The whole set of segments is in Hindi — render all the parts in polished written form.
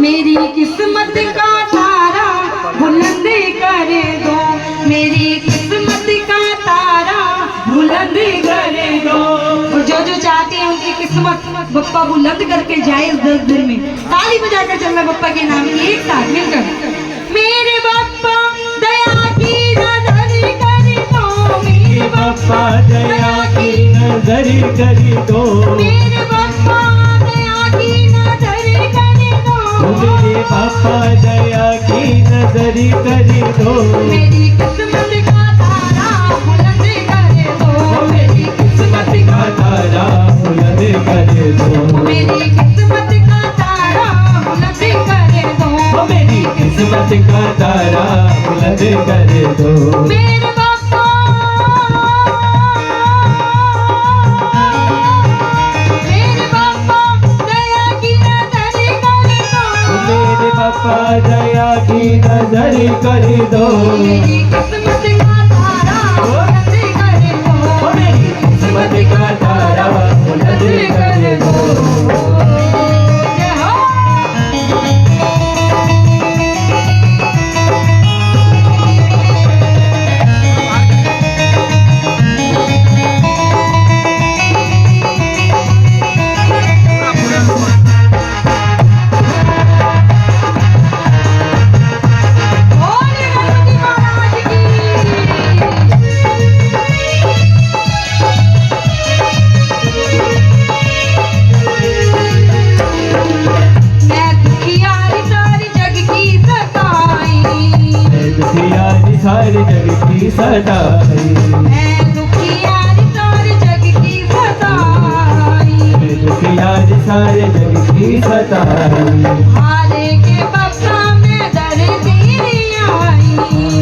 मेरी किस्मत का तारा बुलंद कर दो, मेरी किस्मत का तारा बुलंद कर दो। और जो चाहते हैं उनकी किस्मत बप्पा बुलंद करके जाए इस 10 दिन में। ताली बजाकर चलना बप्पा के नाम एक साथ मिलकर। मेरे बप्पा दया की नजर कर दो, मेरे बप्पा दया की नजर कर दो, मेरे बप्पा दया की नजर कर दो, मेरे बप्पा दया की नजर कर दो। मेरी किस्मत का तारा बुलंद कर दो, मेरी किस्मत का तारा बुलंद कर दो, मेरी किस्मत का तारा बुलंद कर दो, मेरी किस्मत का तारा बुलंद कर दो। मेरे बप्पा दया की नजर कर दो, मेरे बप्पा दया की नजर कर दो, मेरी किस्मत का तारा बुलंद कर दो, मेरी किस्मत का तारा बुलंद कर दो। जय हो। सारे जग की सदाई, मैं दुखियारी सारे जग की सताई, मैं दुखियारी सारे जग की सताई। हारे के बप्पा में दर तेरी आई,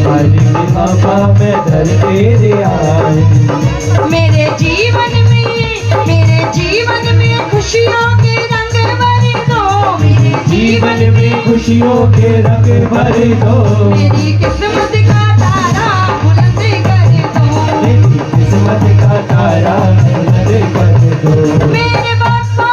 हारे के बाबा में दर तेरे आई। मेरे जीवन में खुशियों के रंग भर दो, मेरे जीवन में खुशियों के रंग भर दो, मेरी किस्मत का तारा बुलंद कर दो, मेरी किस्मत का तारा बुलंद कर दो। मेरे बप्पा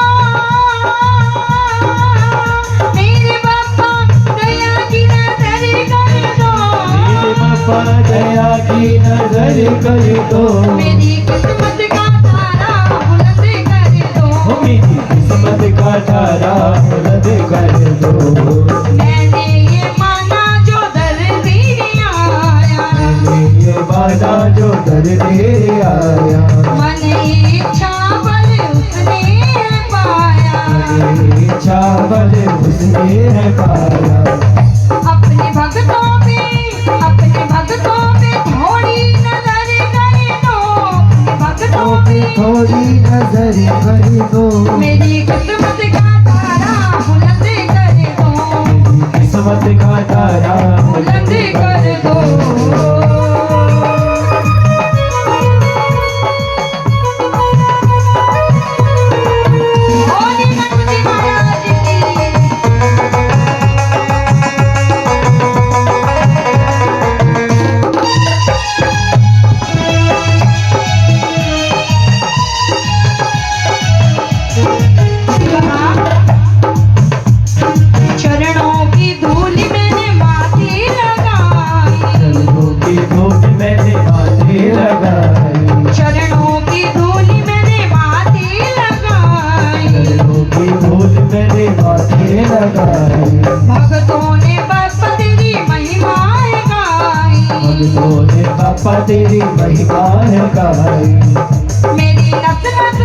दया की नजर कर दो, मेरे बाबा दया की नजर कर दो, मेरी किस्मत का तारा बुलंद कर दो, मेरी किस्मत का तारा बुलंद कर दो। मैंने ये माना जो दर तेरे आया, ये वादा जो दर तेरे आया, मन इच्छा बल उसने पाया, इच्छा बल उसने है पाया। अपने भक्तों पे थोड़ी नजर कर दो, अपने भक्तों पे थोड़ी नजर कर दो, मेरी किस्मत का तारा बुलंद कर दो, किस्मत का तारा बुलंद कर दो। बोले गणपति महाराज की। चरणों की धूल मैंने माथे लगाई, चरणों की धूल मैंने माथे लगाई, चरणों की धूल मैंने माथे लगाई, चरणों की धूल मैंने माथे लगाई। भक्तों ने बप्पा तेरी महिमा गाई, भक्तों ने बापा तेरी महिमा गाई। मेरी नस नस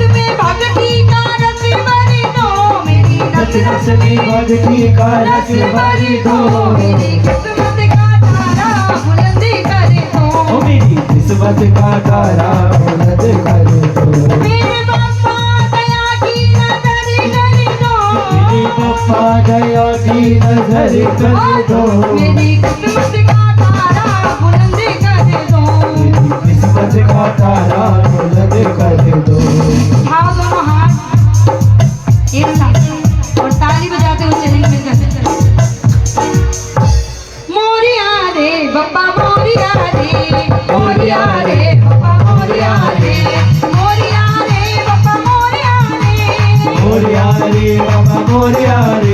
में भक्ति का रस भर दो, मेरी नस नस में भक्ति का रस भर दो, मेरी किस्मत का तारा बुलंद कर दो, मेरी किस्मत का तारा बुलंद कर दो। मेरे बप्पा दया की नजर कर दो, मेरी बप्पा दया की नजर कर दो, मेरी किस्मत का तारा बुलंद कर दो, किस्मत का तारा बुलंद कर दो। उठाओ दोनों हाथ एक साथ और ताली बजाते हुए चलेंगे मिलकर। मोरिया रे बप्पा मोरिया रे, मोरिया रे बप्पा मोरिया रे, मोरिया रे बप्पा मोरिया रे, मोरिया रे बाबा मोरिया रे